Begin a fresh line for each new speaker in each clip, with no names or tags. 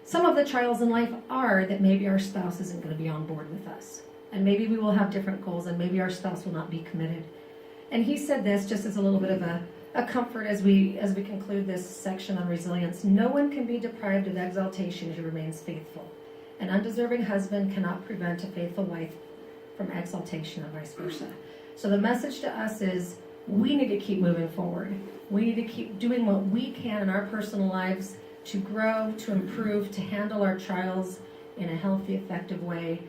Some of the trials in life are that maybe our spouse isn't going to be on board with us. And maybe we will have different goals, and maybe our spouse will not be committed. And he said this just as a little bit of a comfort as we conclude this section on resilience. No one can be deprived of exaltation who remains faithful. An undeserving husband cannot prevent a faithful wife from exaltation and vice versa. So the message to us is we need to keep moving forward. We need to keep doing what we can in our personal lives to grow, to improve, to handle our trials in a healthy, effective way.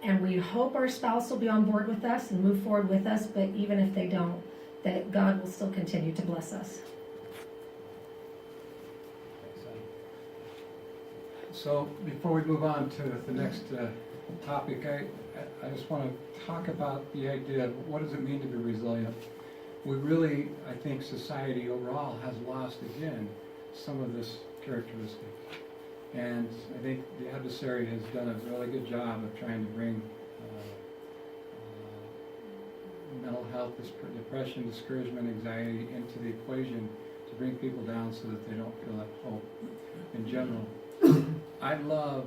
And we hope our spouse will be on board with us and move forward with us, but even if they don't, that God will still continue to bless us.
So before we move on to the next topic, I just want to talk about the idea of what does it mean to be resilient. We really, I think society overall has lost again some of this characteristic. And I think the adversary has done a really good job of trying to bring mental health, depression, discouragement, anxiety into the equation to bring people down so that they don't feel that hope in general. I love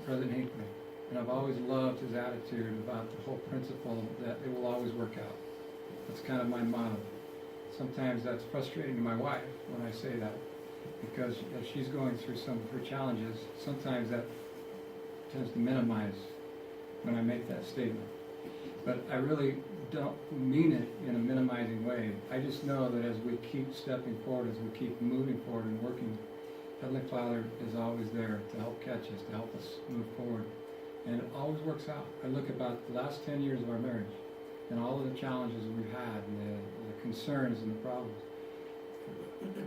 President Hinckley, and I've always loved his attitude about the whole principle that it will always work out. That's kind of my motto. Sometimes that's frustrating to my wife when I say that, because as she's going through some of her challenges, sometimes that tends to minimize when I make that statement. But I really don't mean it in a minimizing way. I just know that as we keep stepping forward, as we keep moving forward and working, Heavenly Father is always there to help catch us, to help us move forward. And it always works out. I look about the last 10 years of our marriage and all of the challenges we've had and the concerns and the problems.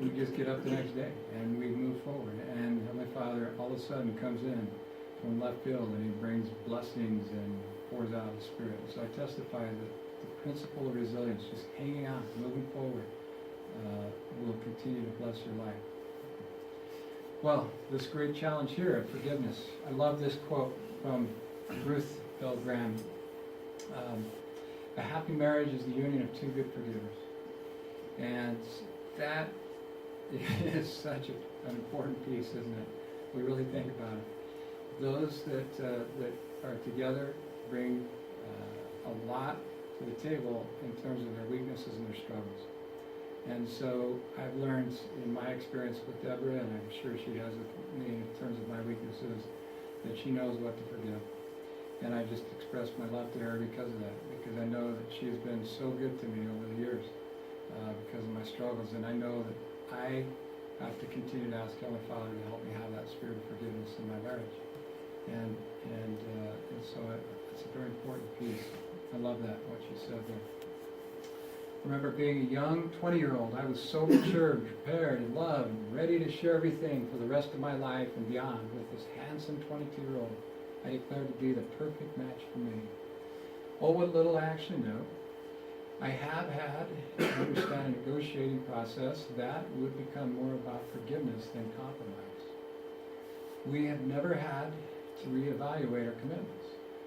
We just get up the next day and we move forward. And Heavenly Father all of a sudden comes in from left field and He brings blessings and pours out His Spirit. So I testify that the principle of resilience, just hanging on, moving forward, will continue to bless your life. Well, this great challenge here of forgiveness. I love this quote from Ruth Bell Graham. A happy marriage is the union of two good forgivers. And that is such an important piece, isn't it? We really think about it. Those that are together bring a lot to the table in terms of their weaknesses and their struggles. And so I've learned in my experience with Deborah, and I'm sure she has with me in terms of my weaknesses, that she knows what to forgive. And I just express my love to her because of that, because I know that she has been so good to me over the years because of my struggles. And I know that I have to continue to ask Heavenly Father to help me have that spirit of forgiveness in my marriage. And so it's a very important piece. I love that, what she said there. I remember being a young 20-year-old. I was so mature, prepared, and loved, and ready to share everything for the rest of my life and beyond with this handsome 22-year-old. I declared to be the perfect match for me. Oh, what little I actually know. I have had to understand a negotiating process that would become more about forgiveness than compromise. We have never had to reevaluate our commitments.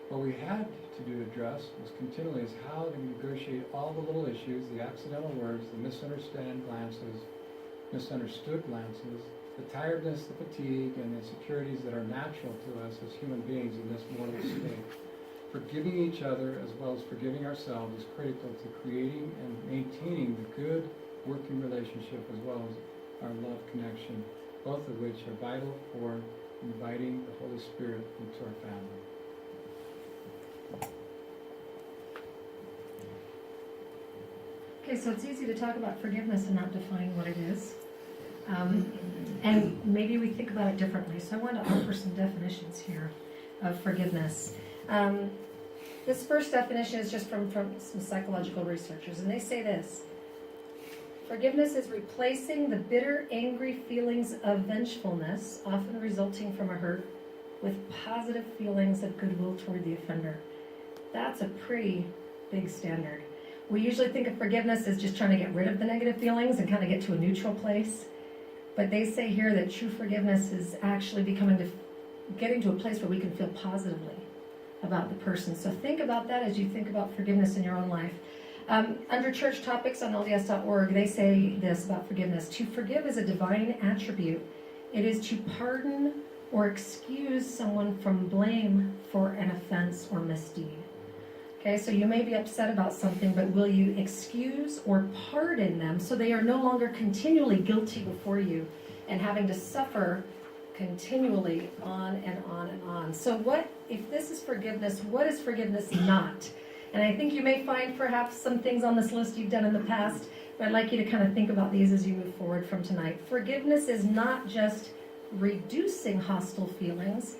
What we had to do to address was continually is how to negotiate all the little issues, the accidental words, the misunderstood glances, the tiredness, the fatigue, and the insecurities that are natural to us as human beings in this mortal state. Forgiving each other as well as forgiving ourselves is critical to creating and maintaining the good working relationship as well as our love connection, both of which are vital for inviting the Holy Spirit into our family.
Okay, so it's easy to talk about forgiveness and not define what it is. And maybe we think about it differently. So I want to offer some definitions here of forgiveness. This first definition is just from some psychological researchers, and they say this. Forgiveness is replacing the bitter, angry feelings of vengefulness, often resulting from a hurt, with positive feelings of goodwill toward the offender. That's a pretty big standard. We usually think of forgiveness as just trying to get rid of the negative feelings and kind of get to a neutral place. But they say here that true forgiveness is actually getting to a place where we can feel positively about the person. So think about that as you think about forgiveness in your own life. Under church topics on LDS.org, they say this about forgiveness. To forgive is a divine attribute. It is to pardon or excuse someone from blame for an offense or misdeed. Okay, so you may be upset about something, but will you excuse or pardon them so they are no longer continually guilty before you and having to suffer continually on and on and on? So what, if this is forgiveness, what is forgiveness not? And I think you may find perhaps some things on this list you've done in the past, but I'd like you to kind of think about these as you move forward from tonight. Forgiveness is not just reducing hostile feelings,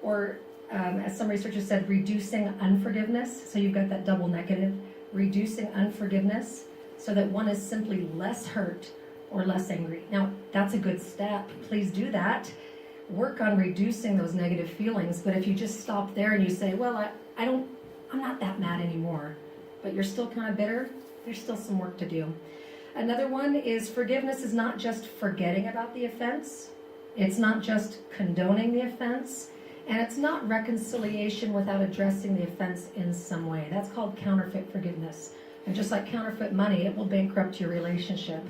or as some researchers said, reducing unforgiveness. So you've got that double negative, reducing unforgiveness so that one is simply less hurt or less angry. Now, that's a good step. Please do that. Work on reducing those negative feelings. But if you just stop there and you say, well, I'm not that mad anymore, but you're still kind of bitter, there's still some work to do. Another one is forgiveness is not just forgetting about the offense. It's not just condoning the offense. And it's not reconciliation without addressing the offense in some way. That's called counterfeit forgiveness. And just like counterfeit money, it will bankrupt your relationship.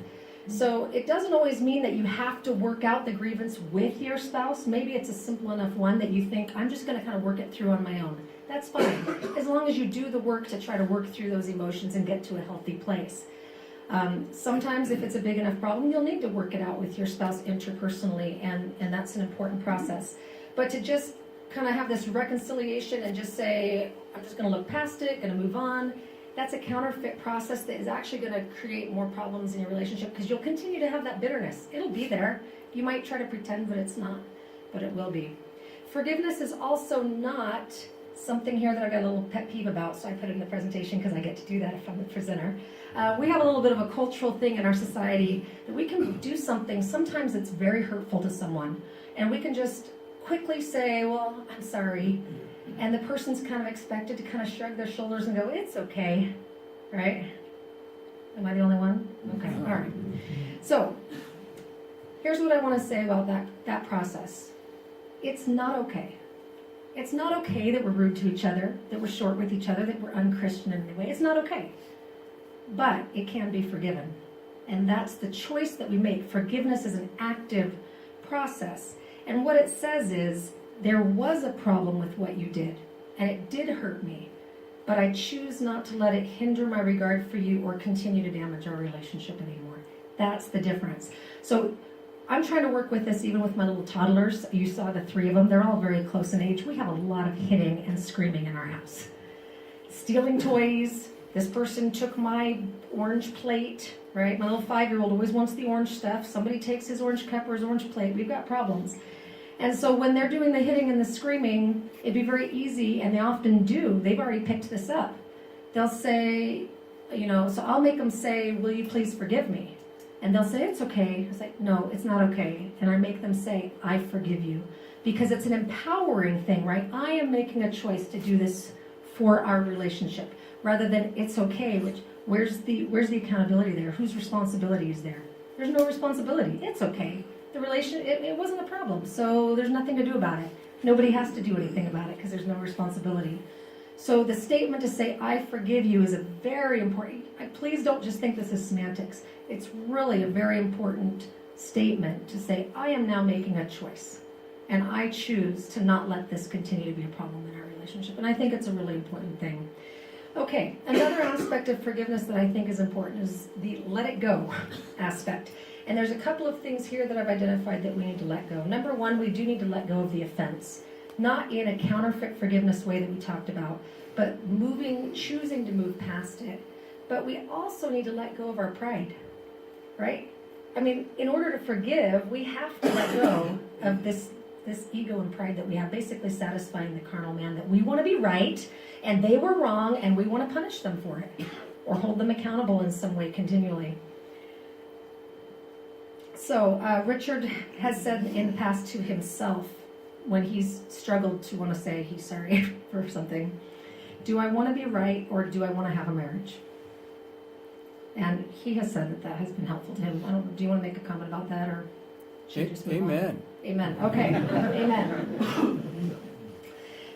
So it doesn't always mean that you have to work out the grievance with your spouse. Maybe it's a simple enough one that you think, I'm just going to kind of work it through on my own. That's fine, as long as you do the work to try to work through those emotions and get to a healthy place. Sometimes if it's a big enough problem, you'll need to work it out with your spouse interpersonally, and that's an important process. But to just kind of have this reconciliation and just say, I'm just going to look past it, going to move on, that's a counterfeit process that is actually going to create more problems in your relationship, because you'll continue to have that bitterness. It'll be there. You might try to pretend that it's not, but it will be. Forgiveness is also not something here that I got a little pet peeve about, so I put it in the presentation because I get to do that if I'm the presenter. We have a little bit of a cultural thing in our society that we can do something, sometimes it's very hurtful to someone, and we can just quickly say, well, I'm sorry, and the person's kind of expected to kind of shrug their shoulders and go, it's okay, right? Am I the only one? Okay, all right. So, here's what I want to say about that process. It's not okay. It's not okay that we're rude to each other, that we're short with each other, that we're unchristian in any way. It's not okay. But it can be forgiven. And that's the choice that we make. Forgiveness is an active process. And what it says is, there was a problem with what you did, and it did hurt me, but I choose not to let it hinder my regard for you or continue to damage our relationship anymore. That's the difference. So I'm trying to work with this even with my little toddlers. You saw the three of them. They're all very close in age. We have a lot of hitting and screaming in our house. Stealing toys. This person took my orange plate, right? My little 5-year-old always wants the orange stuff. Somebody takes his orange cup or his orange plate. We've got problems. And so when they're doing the hitting and the screaming, it'd be very easy, and they often do. They've already picked this up. They'll say, so I'll make them say, will you please forgive me? And they'll say, it's okay. I say, no, it's not okay. And I make them say, I forgive you. Because it's an empowering thing, right? I am making a choice to do this for our relationship, rather than it's okay, which where's the accountability there? Whose responsibility is there? There's no responsibility. It's okay. The it wasn't a problem, so there's nothing to do about it. Nobody has to do anything about it because there's no responsibility. So the statement to say, I forgive you, is a very important, please don't just think this is semantics. It's really a very important statement to say, I am now making a choice, and I choose to not let this continue to be a problem in our relationship. And I think it's a really important thing. Okay, another aspect of forgiveness that I think is important is the let it go aspect. And there's a couple of things here that I've identified that we need to let go. Number one, we do need to let go of the offense. Not in a counterfeit forgiveness way that we talked about, but choosing to move past it. But we also need to let go of our pride, right? I mean, in order to forgive, we have to let go of this ego and pride that we have, basically satisfying the carnal man, that we want to be right, and they were wrong, and we want to punish them for it, or hold them accountable in some way continually. So Richard has said in the past to himself, when he's struggled to want to say he's sorry for something, do I want to be right, or do I want to have a marriage? And he has said that has been helpful to him. I don't know, do you want to make a comment about that, or should we just move on?
Amen.
Amen. Okay. Amen.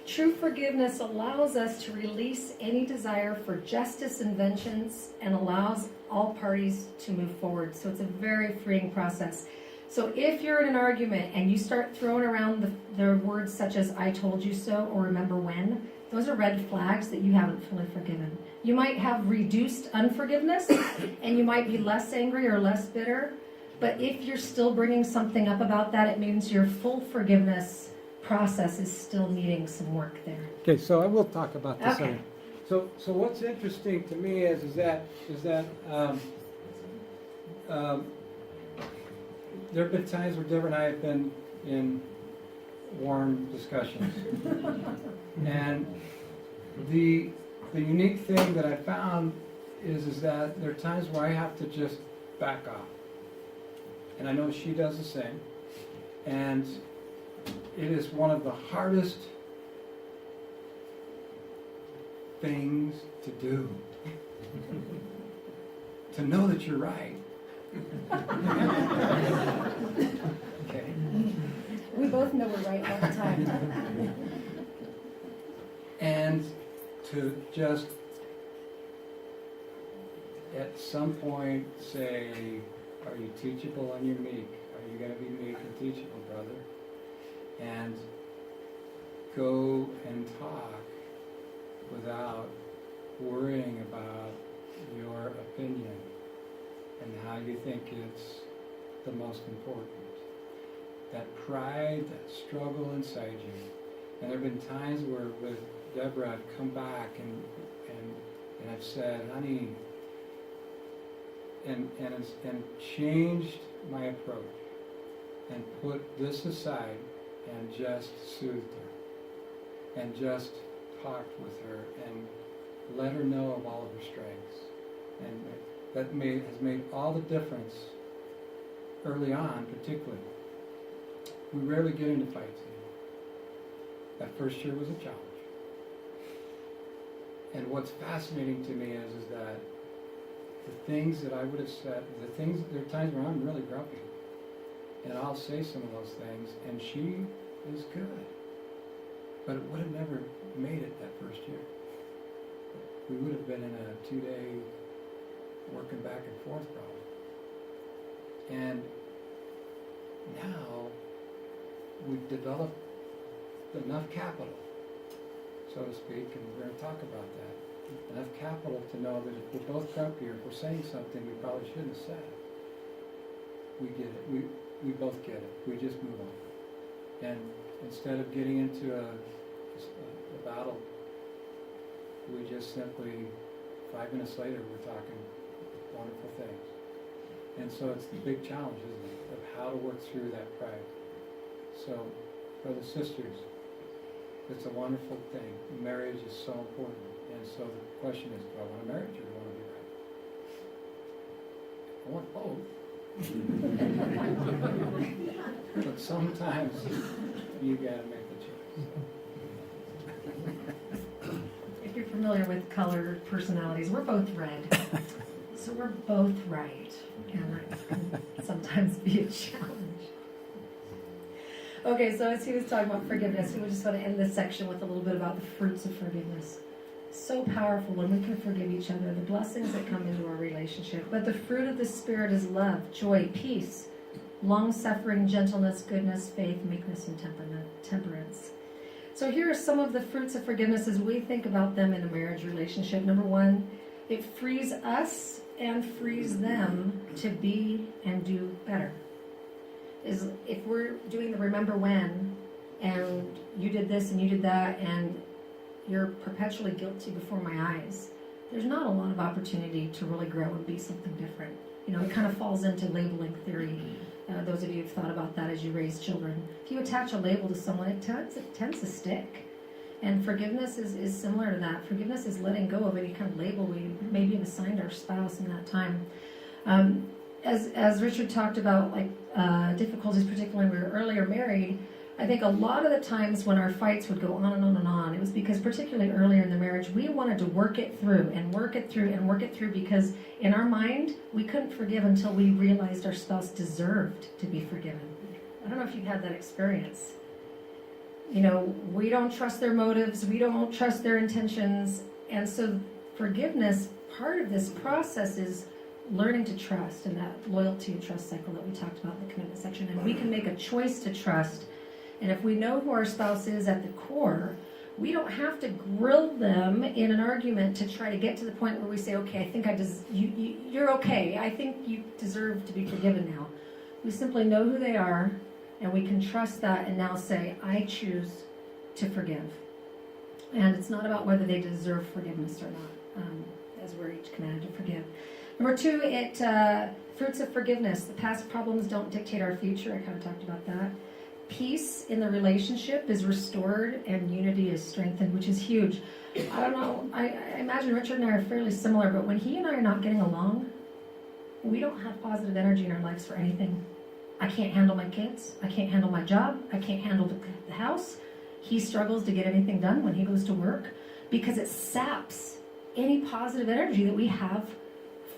True forgiveness allows us to release any desire for justice and vengeance, and allows all parties to move forward. So it's a very freeing process. So if you're in an argument and you start throwing around the words such as "I told you so" or "remember when," those are red flags that you haven't fully forgiven. You might have reduced unforgiveness, and you might be less angry or less bitter. But if you're still bringing something up about that, it means your full forgiveness process is still needing some work there.
Okay, so I will talk about this.
Okay.
So what's interesting to me is that there have been times where Deborah and I have been in warm discussions, and the unique thing that I found is that there are times where I have to just back off, and I know she does the same, and it is one of the hardest things to do. To know that you're right. Okay.
We both know we're right all the time.
And to just at some point say, are you teachable and you're meek? Are you going to be meek and teachable, brother? And go and talk without worrying about your opinion and how you think it's the most important. That pride, that struggle inside you. And there have been times where with Deborah I've come back and I've said, honey, and changed my approach and put this aside and just soothed her and just talked with her and let her know of all of her strengths. And that has made all the difference early on, particularly. We rarely get into fights anymore. That first year was a challenge. And what's fascinating to me is that the things that I would have said, there are times where I'm really grumpy. And I'll say some of those things, and she is good. But it would have never made it that first year. We would have been in a 2-day working back and forth problem. And now we've developed enough capital, so to speak, and we're going to talk about that. Enough capital to know that if we're both grumpy or if we're saying something we probably shouldn't have said, we get it. We both get it. We just move on. And instead of getting into a battle, we just simply, 5 minutes later, we're talking wonderful things. And so it's the big challenge, isn't it, of how to work through that pride. So, brothers, sisters, it's a wonderful thing. Marriage is so important. And so the question is, do I want a marriage or do I want to be right? I want both. But sometimes you gotta make the choice.
If you're familiar with colored personalities, we're both red. So we're both right. And that can sometimes be a challenge. Okay, so as he was talking about forgiveness, we just want to end this section with a little bit about the fruits of forgiveness. So powerful when we can forgive each other, the blessings that come into our relationship. But the fruit of the Spirit is love, joy, peace, long-suffering, gentleness, goodness, faith, meekness, and temperance. So here are some of the fruits of forgiveness as we think about them in a marriage relationship. Number 1, it frees us and frees them to be and do better. Is if we're doing the remember when, and you did this and you did that, and you're perpetually guilty before my eyes, there's not a lot of opportunity to really grow and be something different. You know, it kind of falls into labeling theory. Those of you who've thought about that as you raise children. If you attach a label to someone, it tends to stick. And forgiveness is similar to that. Forgiveness is letting go of any kind of label we maybe have assigned our spouse in that time. As Richard talked about, like difficulties, particularly when we were earlier married, I think a lot of the times when our fights would go on and on and on, it was because particularly earlier in the marriage, we wanted to work it through and work it through and work it through because in our mind, we couldn't forgive until we realized our spouse deserved to be forgiven. I don't know if you've had that experience. You know, we don't trust their motives, we don't trust their intentions, and so forgiveness, part of this process is learning to trust and that loyalty and trust cycle that we talked about in the commitment section. And we can make a choice to trust. And if we know who our spouse is at the core, we don't have to grill them in an argument to try to get to the point where we say, okay, I think you're okay. I think you deserve to be forgiven now. We simply know who they are, and we can trust that and now say, I choose to forgive. And it's not about whether they deserve forgiveness or not, as we're each commanded to forgive. Number 2, fruits of forgiveness. The past problems don't dictate our future. I kind of talked about that. Peace in the relationship is restored and unity is strengthened, which is huge. I don't know, I imagine Richard and I are fairly similar, but when he and I are not getting along, we don't have positive energy in our lives for anything. I can't handle my kids. I can't handle my job. I can't handle the house. He struggles to get anything done when he goes to work because it saps any positive energy that we have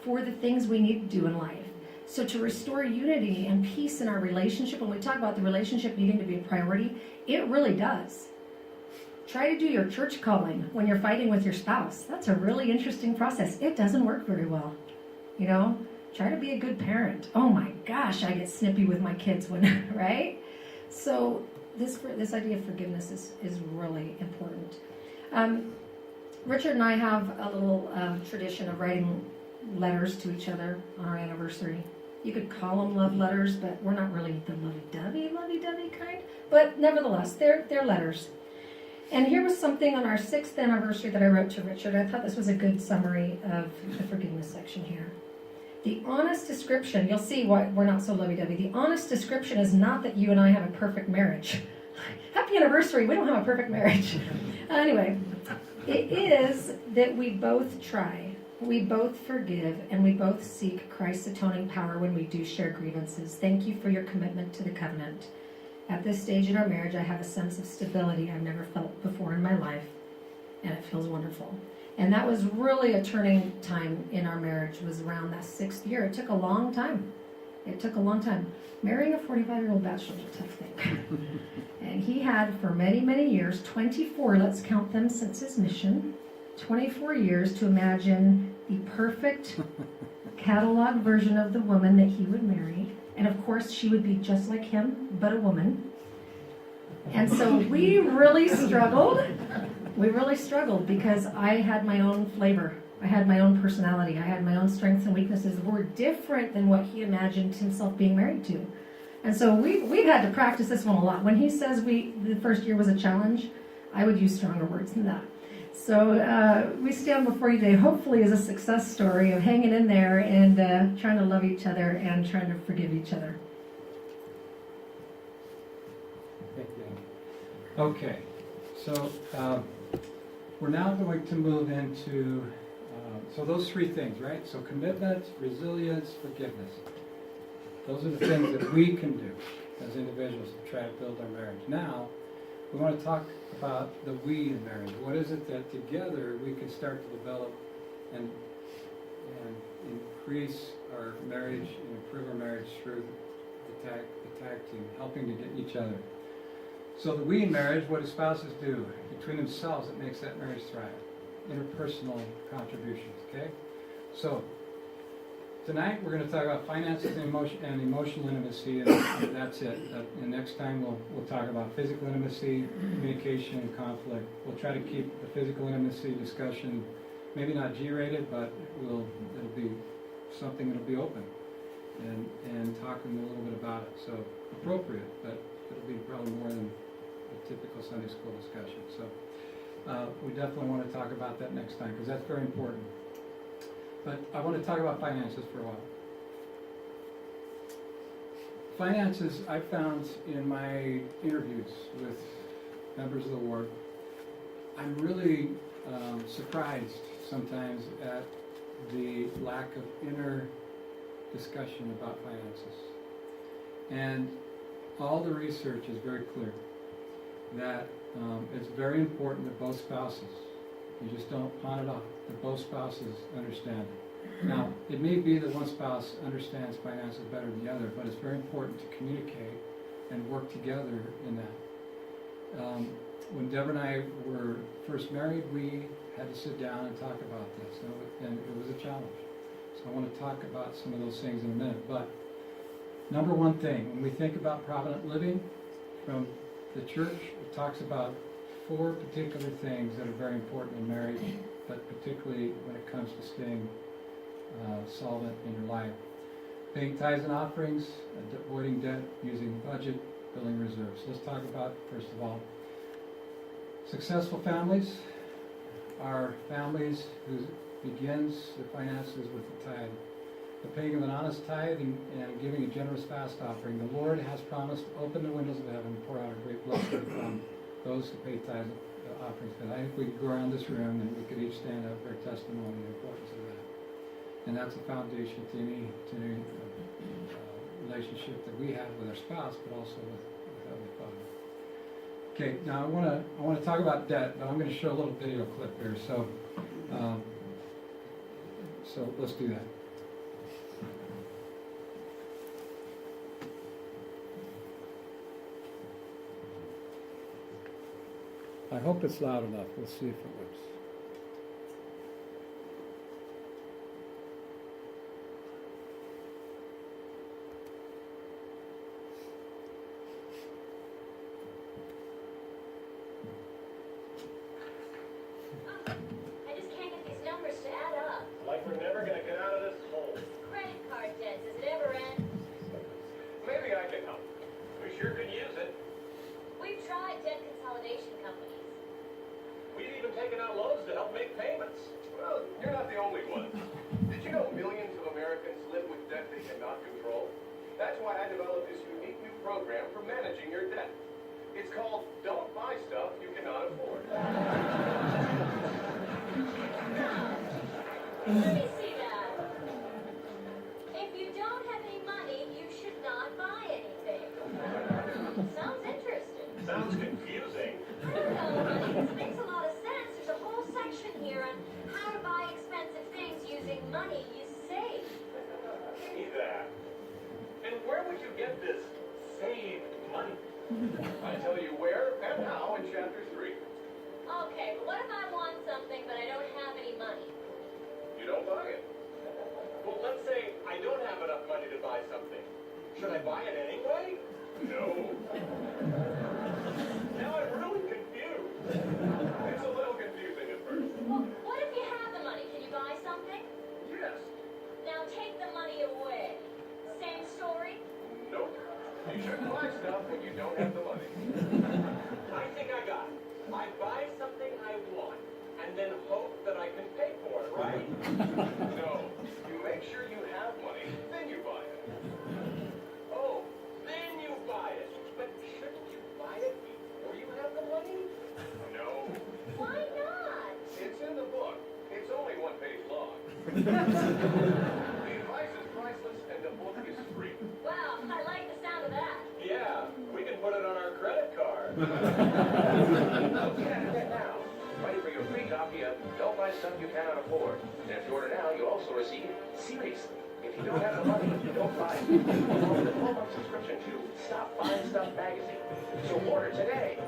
for the things we need to do in life. So to restore unity and peace in our relationship, when we talk about the relationship needing to be a priority, it really does. Try to do your church calling when you're fighting with your spouse. That's a really interesting process. It doesn't work very well. You know, try to be a good parent. Oh my gosh, I get snippy with my kids when, right? So this idea of forgiveness is really important. Richard and I have a little tradition of writing letters to each other on our anniversary. You could call them love letters, but we're not really the lovey-dovey kind. But nevertheless, they're letters. And here was something on our 6th anniversary that I wrote to Richard. I thought this was a good summary of the forgiveness section here. The honest description, you'll see why we're not so lovey-dovey. The honest description is not that you and I have a perfect marriage. Happy anniversary, we don't have a perfect marriage. Anyway, it is that we both try. We both forgive, and we both seek Christ's atoning power when we do share grievances. Thank you for your commitment to the covenant. At this stage in our marriage, I have a sense of stability I've never felt before in my life, and it feels wonderful. And that was really a turning time in our marriage, was around that 6th year. It took a long time. Marrying a 45-year-old bachelor is a tough thing. And he had, for many, many years, 24, let's count them since his mission, 24 years to imagine the perfect catalog version of the woman that he would marry. And of course, she would be just like him, but a woman. And so we really struggled. Because I had my own flavor. I had my own personality. I had my own strengths and weaknesses that were different than what he imagined himself being married to. And so we've had to practice this one a lot. When he says the first year was a challenge, I would use stronger words than that. So we stand before you today, hopefully as a success story of hanging in there and trying to love each other and trying to forgive each other.
Thank you. Okay, so we're now going to move into, so those 3 things, right? So commitment, resilience, forgiveness. Those are the things that we can do as individuals to try to build our marriage. Now, we want to talk about the we in marriage. What is it that together we can start to develop and increase our marriage and improve our marriage through the tag team, helping to get each other. So the we in marriage, what do spouses do between themselves that makes that marriage thrive? Interpersonal contributions, okay? So tonight we're going to talk about finances and emotional intimacy, and that's it. And next time we'll talk about physical intimacy, communication, and conflict. We'll try to keep the physical intimacy discussion maybe not G-rated, but it'll be something that'll be open and talking a little bit about it. So appropriate, but it'll be probably more than a typical Sunday school discussion. So we definitely want to talk about that next time because that's very important. But I want to talk about finances for a while. Finances, I found in my interviews with members of the ward, I'm really surprised sometimes at the lack of inner discussion about finances. And all the research is very clear that it's very important that both spouses, you just don't pawn it off, that both spouses understand it. Now, it may be that one spouse understands finances better than the other, but it's very important to communicate and work together in that. When Deborah and I were first married, we had to sit down and talk about this, and it was a challenge. I want to talk about some of those things in a minute. But number one thing, when we think about provident living from the church, it talks about 4 particular things that are very important in marriage, but particularly when it comes to staying solvent in your life. Paying tithes and offerings, avoiding debt, using budget, building reserves. Let's talk about, first of all, successful families are families who begins their finances with the tithe. The paying of an honest tithe and giving a generous fast offering. The Lord has promised to open the windows of heaven and pour out a great blessing upon those who pay tithes and offerings. But I think we could go around this room and we could each stand up for our testimony and the importance of that. And that's a foundation to any relationship that we have with our spouse, but also with Heavenly Father. Okay, now I want to talk about debt, but I'm going to show a little video clip here. So let's do that. I hope it's loud enough. We'll see if it works.
I just can't get these numbers to add up.
Like we're never going to get out of this hole.
Credit card debt, does it ever end?
Maybe I can help. We sure could use it.
We've tried debt consolidation companies.
We've even taken out loans to help make payments. Well, you're not the only one. Did you know millions of Americans live with debt they cannot control? That's why I developed this unique new program for managing your debt. It's called Don't Buy Stuff You Cannot Afford.
Let me see that. If you don't have any money, you should not buy anything. Sounds interesting.
Sounds confusing.
I don't know, honey. This makes a lot of sense. There's a whole section here on how to buy expensive things using money you save.
Give me that. And where would you get this save money? I tell you where and how in chapter 3.
Okay, but what if I want something but I don't have any money?
You don't buy it. Well, let's say I don't have enough money to buy something. Should I buy it anyway? No. Now I'm really confused. It's a little confusing at first.
Well, what if you have the money? Can you buy something?
Yes.
Now take the money away. Same story?
Nope. You shouldn't buy stuff when you don't have the money. I think I got it. I buy something I want and then hope that I can pay for it, right? No. You make sure you have money, then you buy it. Oh, then you buy it. But shouldn't you buy it before you have the money? No.
Why not?
It's in the book. It's only 1 page long. The advice is priceless and the book is free.
Wow, I like the sound of that.
Yeah, we can put it on our credit card.
Get now. Ready for your free copy of Don't Buy Stuff You Cannot Afford. And if you order now, you'll also receive Seriously. If you don't have the money, don't buy it. Along with a 12-month subscription to Stop Buying Stuff magazine. So order today.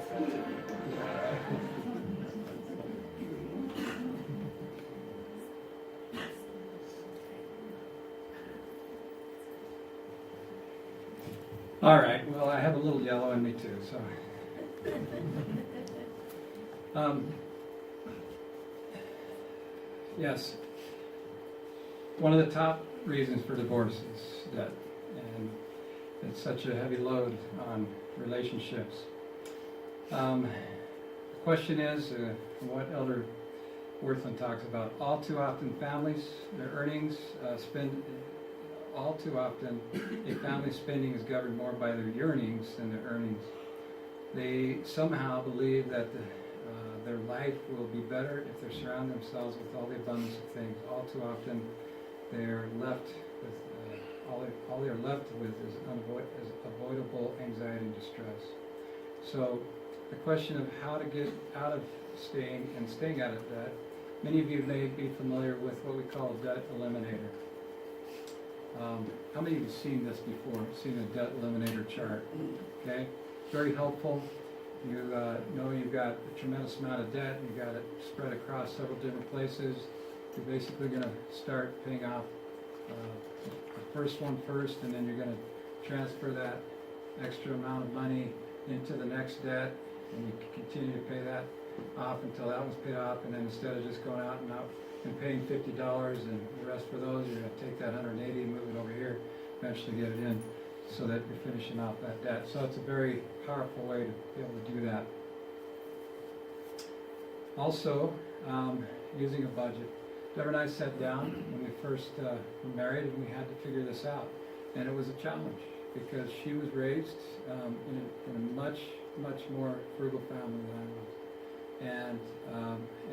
All right, well, I have a little yellow in me too, so. Yes, one of the top reasons for divorce is debt, and it's such a heavy load on relationships. The question is, what Elder Worthland talks about, all too often families, their earnings all too often, a family's spending is governed more by their yearnings than their earnings. They somehow believe that their life will be better if they surround themselves with all the abundance of things. All too often, they're left with all they're left with is avoidable anxiety and distress. So, the question of how to get out of staying out of debt. Many of you may be familiar with what we call a debt eliminator. How many of you have seen this before? Seen a debt eliminator chart? Okay, very helpful. You know you've got a tremendous amount of debt. You've got it spread across several different places. You're basically going to start paying off the first one first, and then you're gonna transfer that extra amount of money into the next debt, and you can continue to pay that off until that one's paid off, and then instead of just going out and paying $50 and the rest for those, you're gonna take that 180 and move it over here, eventually get it in, so that you're finishing off that debt. So it's a very powerful way to be able to do that. Also, using a budget. Deborah and I sat down when we first were married, and we had to figure this out. And it was a challenge, because she was raised in a much more frugal family than I was.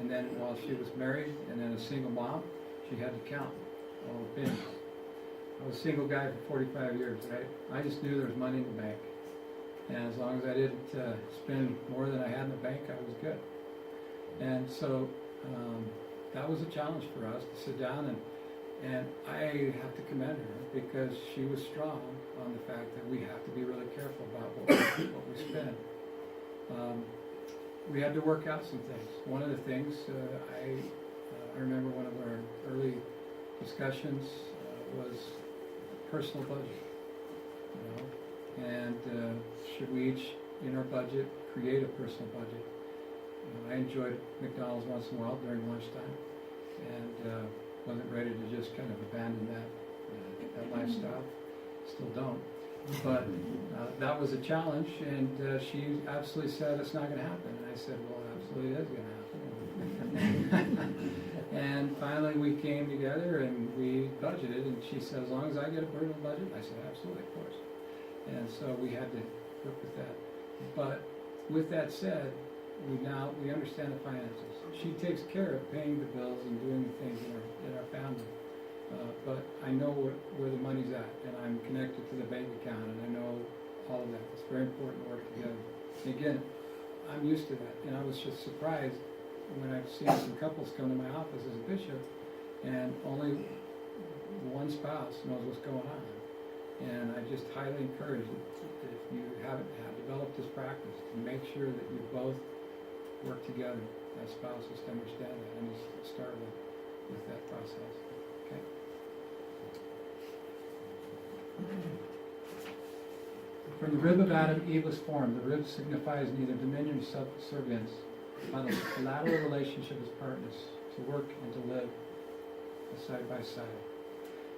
And then while she was married and then a single mom, she had to count all the pennies. I was a single guy for 45 years, right? I just knew there was money in the bank. And as long as I didn't spend more than I had in the bank, I was good. And so that was a challenge for us to sit down, and I have to commend her, because she was strong on the fact that we have to be really careful about what we spend. We had to work out some things. One of the things, I remember one of our early discussions was personal budget, and should we each, in our budget, create a personal budget. I enjoyed McDonald's once in a while during lunchtime, and wasn't ready to just kind of abandon that lifestyle. Still don't. But that was a challenge, and she absolutely said it's not going to happen. And I said, well, it absolutely is going to happen. And finally we came together and we budgeted, and she said, as long as I get a personal budget, I said, absolutely, of course. And so we had to work with that. But with that said, we understand the finances. She takes care of paying the bills and doing the things in our family. But I know where the money's at, and I'm connected to the bank account, and I know all of that. It's very important to work together. And again, I'm used to that, and I was just surprised when I've seen some couples come to my office as a bishop, and only one spouse knows what's going on. And I just highly encourage that if you haven't developed this practice, to make sure that you both work together as spouses to understand that, and just start with that process. Okay. From the rib of Adam, Eve was formed. The rib signifies neither dominion nor subservience, but a lateral relationship as partners, to work and to live side by side.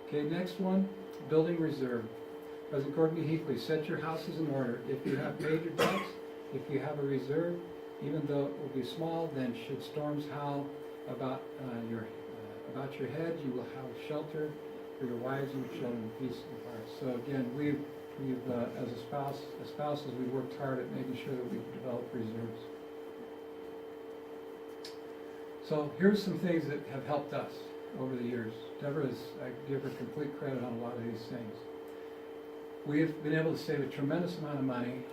Okay, next one, building reserve. President Courtney Heatley, set your houses in order. If you have paid your debts, if you have a reserve, even though it will be small, then should storms howl about your head, you will have shelter for your wives and your children in peace and quiet. So again, we've as spouses, we worked hard at making sure that we develop reserves. So here's some things that have helped us over the years. Deborah I give her complete credit on a lot of these things. We have been able to save a tremendous amount of money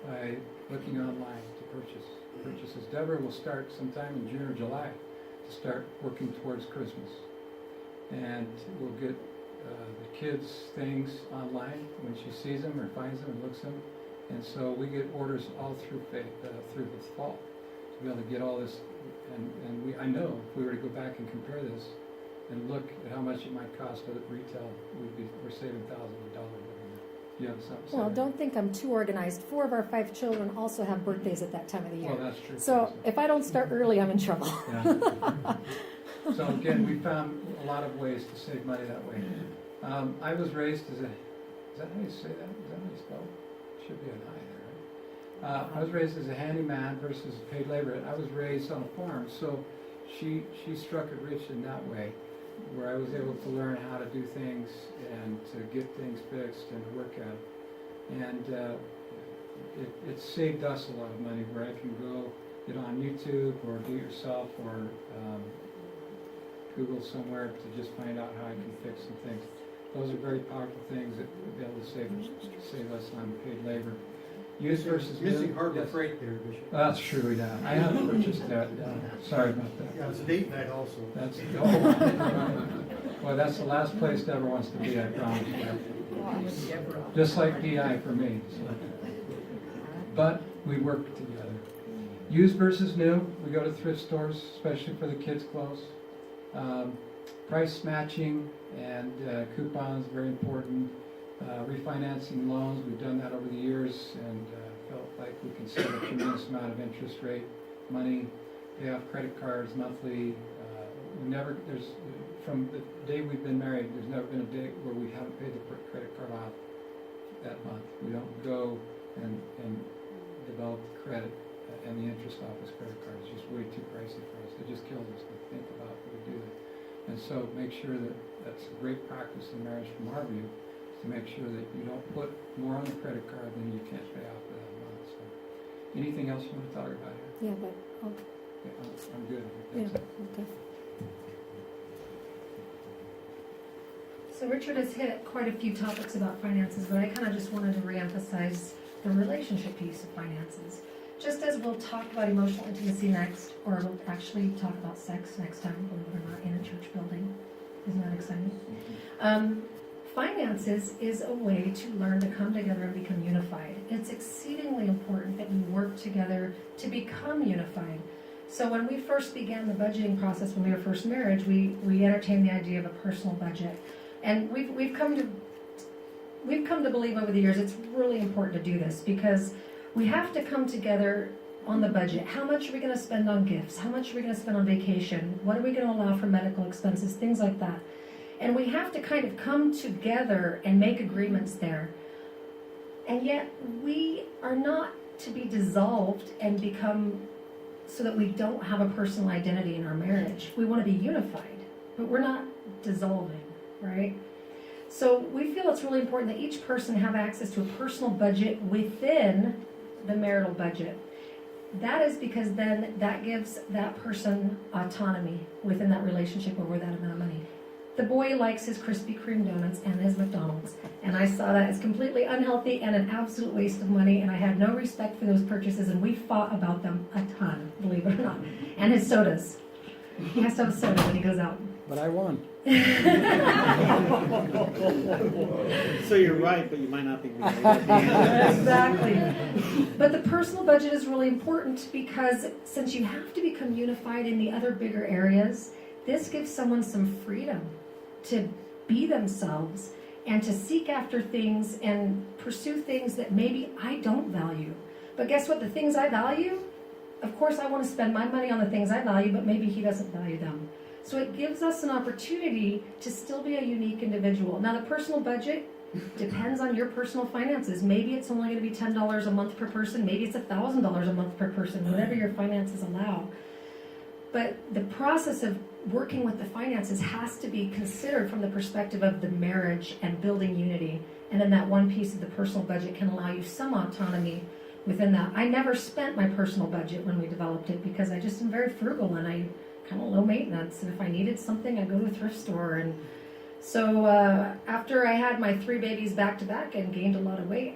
by looking online to purchases. Deborah will start sometime in June or July to start working towards Christmas. And we'll get the kids' things online when she sees them or finds them and looks them. And so we get orders all through through the fall to be able to get all this. And I know if we were to go back and compare this and look at how much it might cost at retail, we're saving thousands of dollars every year. You have something to say?
Well, don't think I'm too organized. 4 of our 5 children also have birthdays at that time of the year.
Well, that's true.
So if I don't start early, I'm in trouble.
Yeah. So again, we found a lot of ways to save money that way. I was raised as is that how you say that? Is that how you spell it? Should be an I there, right? I was raised as a handyman versus paid labor. I was raised on a farm, so she struck it rich in that way, where I was able to learn how to do things and to get things fixed and to work at it. And it saved us a lot of money, where I can go get on YouTube or do it yourself or Google somewhere to just find out how I can fix some things. Those are very powerful things that would be able to save us on paid labor. Used versus new.
Missing Harbor
Yes.
Freight there, Bishop.
That's true, yeah. I haven't purchased that. Sorry about that.
Yeah, it's a date night also.
That's well, that's the last place Deborah wants to be, I promise you. Just like PI for me. So. But we work together. Used versus new. We go to thrift stores, especially for the kids' clothes. price matching and coupons, very important. Refinancing loans, we've done that over the years and felt like we can save a tremendous amount of interest rate money, pay off credit cards monthly. From the day we've been married, there's never been a day where we haven't paid the credit card off that month. We don't go and develop the credit and the interest off this credit card. It's just way too pricey for us. It just kills us to think about if we do that. And so make sure that that's a great practice in marriage from our view, to make sure that you don't put more on the credit card than you can't pay off for that month. So, anything else you want to talk about here?
Yeah, but,
Yeah, I'm good.
yeah,
That's it.
okay.
So Richard has hit quite a few topics about finances, but I kind of just wanted to reemphasize the relationship piece of finances. Just as we'll talk about emotional intimacy next, or we'll actually talk about sex next time, believe it or not, in a church building. Isn't that exciting? Finances is a way to learn to come together and become unified. It's exceedingly important that we work together to become unified. So when we first began the budgeting process, when we were first married, we entertained the idea of a personal budget. And we've come to believe over the years it's really important to do this, because we have to come together on the budget. How much are we going to spend on gifts? How much are we going to spend on vacation? What are we going to allow for medical expenses? Things like that. And we have to kind of come together and make agreements there. And yet we are not to be dissolved and become so that we don't have a personal identity in our marriage. We want to be unified, but we're not dissolving, right? So we feel it's really important that each person have access to a personal budget within the marital budget. That is because then that gives that person autonomy within that relationship over that amount of money. The boy likes his Krispy Kreme donuts and his McDonald's, and I saw that as completely unhealthy and an absolute waste of money, and I had no respect for those purchases, and we fought about them a ton, believe it or not. And his sodas. He has to have a soda when he goes out.
But I won.
So you're right, but you might not be right at the end.
Exactly. But the personal budget is really important because since you have to become unified in the other bigger areas, this gives someone some freedom to be themselves and to seek after things and pursue things that maybe I don't value. But guess what? The things I value, of course I want to spend my money on the things I value, but maybe he doesn't value them. So it gives us an opportunity to still be a unique individual. Now the personal budget depends on your personal finances. Maybe it's only going to be $10 a month per person. Maybe it's $1,000 a month per person, whatever your finances allow. But the process of working with the finances has to be considered from the perspective of the marriage and building unity. And then that one piece of the personal budget can allow you some autonomy within that. I never spent my personal budget when we developed it because I just am very frugal and I kind of low maintenance. And if I needed something, I'd go to a thrift store. And so after I had my 3 babies back to back and gained a lot of weight,